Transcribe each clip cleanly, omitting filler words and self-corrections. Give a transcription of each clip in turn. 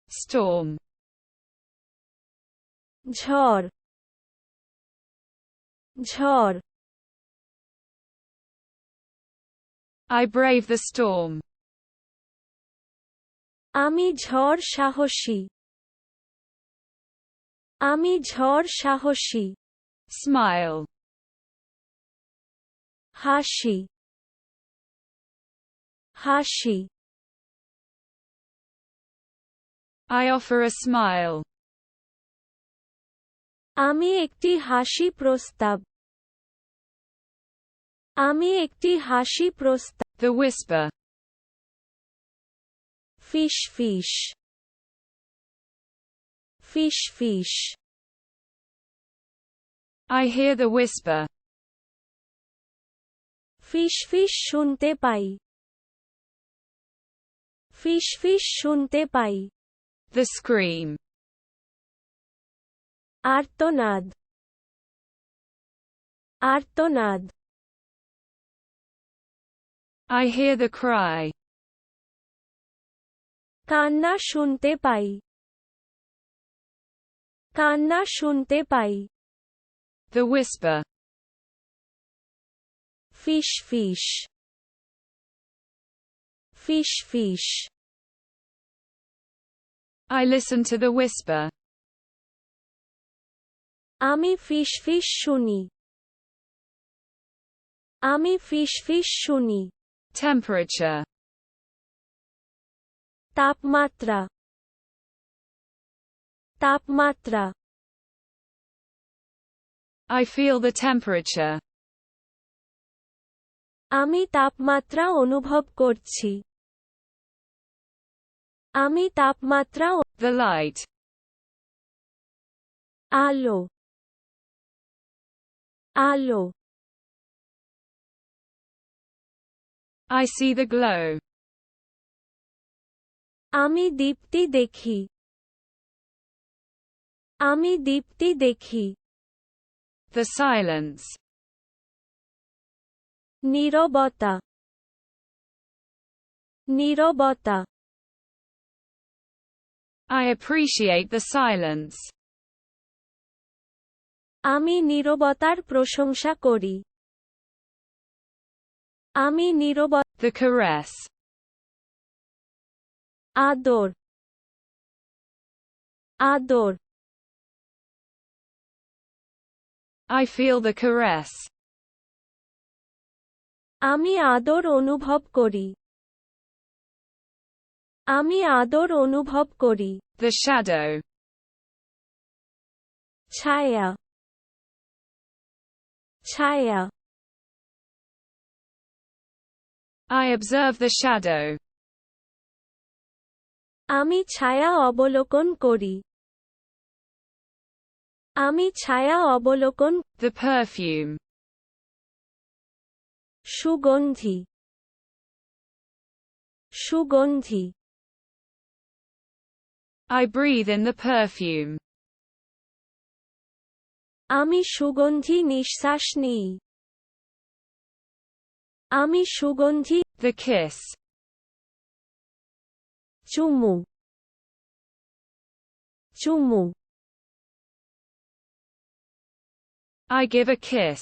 Storm. ঝড় ঝড় I brave the storm. আমি ঝড় সাহসী আমি ঝড় সাহসী Smile. হাসি হাসি I offer a smile. আমি একটি হাসি প্রস্তাব আমি একটি হাসি প্রস্তাব The whisper. Fish fish fish fish I hear the whisper. Fish fish শুনতে পাই ফিশ ফিশ শুনতে পাই The scream. আর্তনাদ আর্তনাদ I hear the cry. কান্না শুনতে পাই কান্না শুনতে পাই The whisper. Fish fish fish fish I listen to the whisper. আমি fish fish শুনি আমি ফিশ ফিশ শুনি Temperature. তাপমাত্রা তাপমাত্রা I feel the temperature. আমি তাপমাত্রা অনুভব করছি আমি তাপমাত্রা The light. আলো আলো I see the glow. আমি দীপ্তি দেখি আমি দীপ্তি দেখি The silence. নীরবতা নীরবতা I appreciate the silence. আমি নীরবতার প্রশংসা করি আমি নীরবতা The caress. আদর আদর I feel the caress. আমি আদর অনুভব করি আমি আদর অনুভব করি The shadow. ছায়া ছায়া I observe the shadow. আমি ছায়া অবলোকন করি আমি ছায়া অবলোকন The perfume. সুগন্ধি সুগন্ধি I breathe in the perfume. আমি সুগন্ধি নিঃশ্বাস নিই আমি সুগন্ধি The kiss. চুমু চুমু I give a kiss.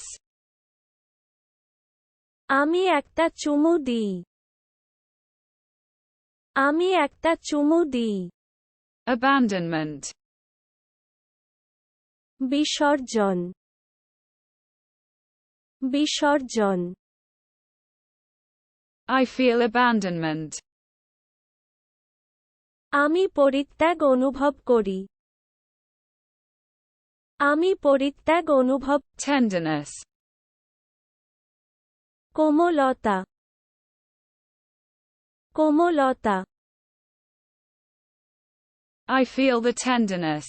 আমি একটা চুমু দিই আমি একটা চুমু দিই Abandonment. বিসর্জন বিসর্জন I feel abandonment. আমি পরিত্যাগ অনুভব করি আমি পরিত্যাগ অনুভব Tenderness. Komalata Komalata I feel the tenderness.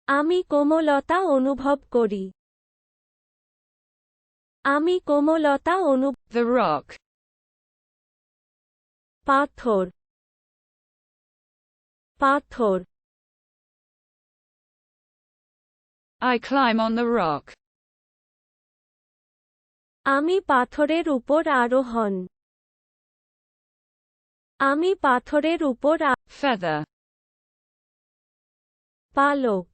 আমি কোমলতা অনুভব করি আমি কোমলতা The rock. পাথর পাথর I climb on the rock. আমি পাথরের উপর আরোহণ আমি পাথরের উপর Feather. পালক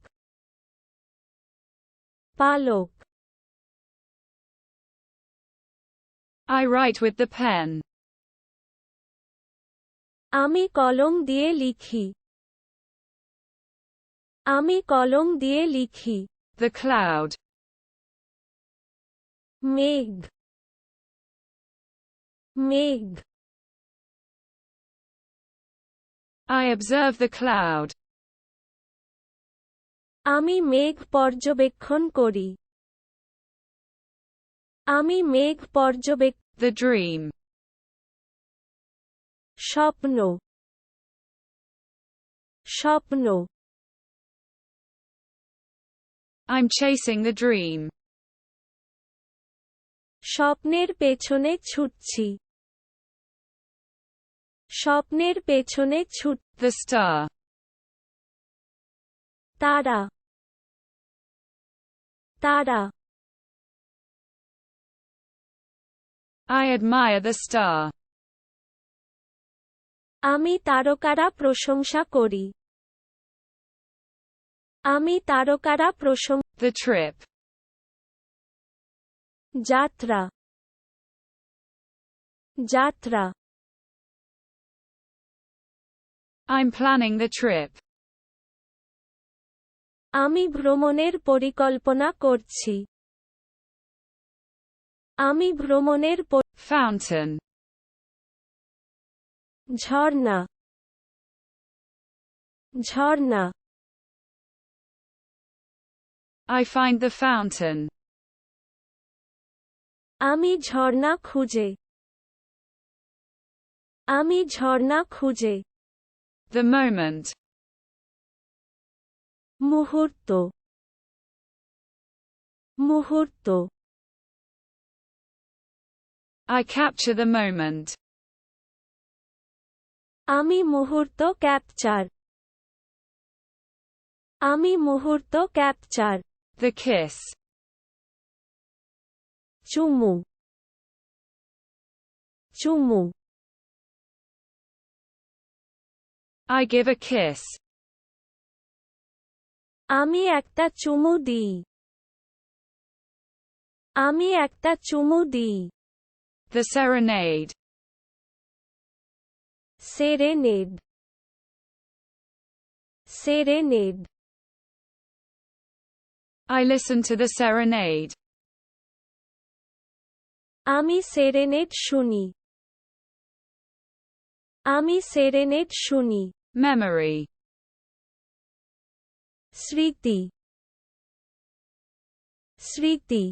পালক I write with the pen. আমি কলম দিয়ে লিখি আমি কলম দিয়ে লিখি The cloud. মেঘ মেঘ I observe the cloud. আমি মেঘ পর্যবেক্ষণ করি আমি মেঘ The dream. স্বপ্ন স্বপ্ন I'm chasing the dream. স্বপ্নের পেছনে ছুটছি স্বপ্নের পেছনে The star. তারা তারা I admire the star. আমি তারকারা প্রশংসা করি আমি তারকারা The trip. যাত্রা যাত্রা I'm planning the trip. আমি ভ্রমণের পরিকল্পনা করছি আমি ভ্রমণের Fountain. Jharna Jharna I find the fountain. আমি ঝর্ণা খুঁজে আমি ঝর্ণা খুঁজে The moment. মুহূর্ত মুহূর্ত I capture the moment. আমি মুহূর্ত ক্যাপচার আমি মুহূর্ত ক্যাপচার The kiss. চুমু চুমু I give a kiss. আমি একটা চুমু দিই আমি একটা চুমু দিই The serenade. সেরেনেড সেরেনেড I listen to the serenade. আমি সেরেনেড শুনি আমি সেরেনেড শুনি Memory. স্মৃতি স্মৃতি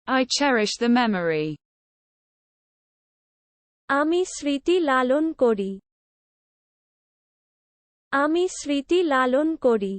I cherish the memory. আমি স্মৃতি লালন করি আমি স্মৃতি লালন করি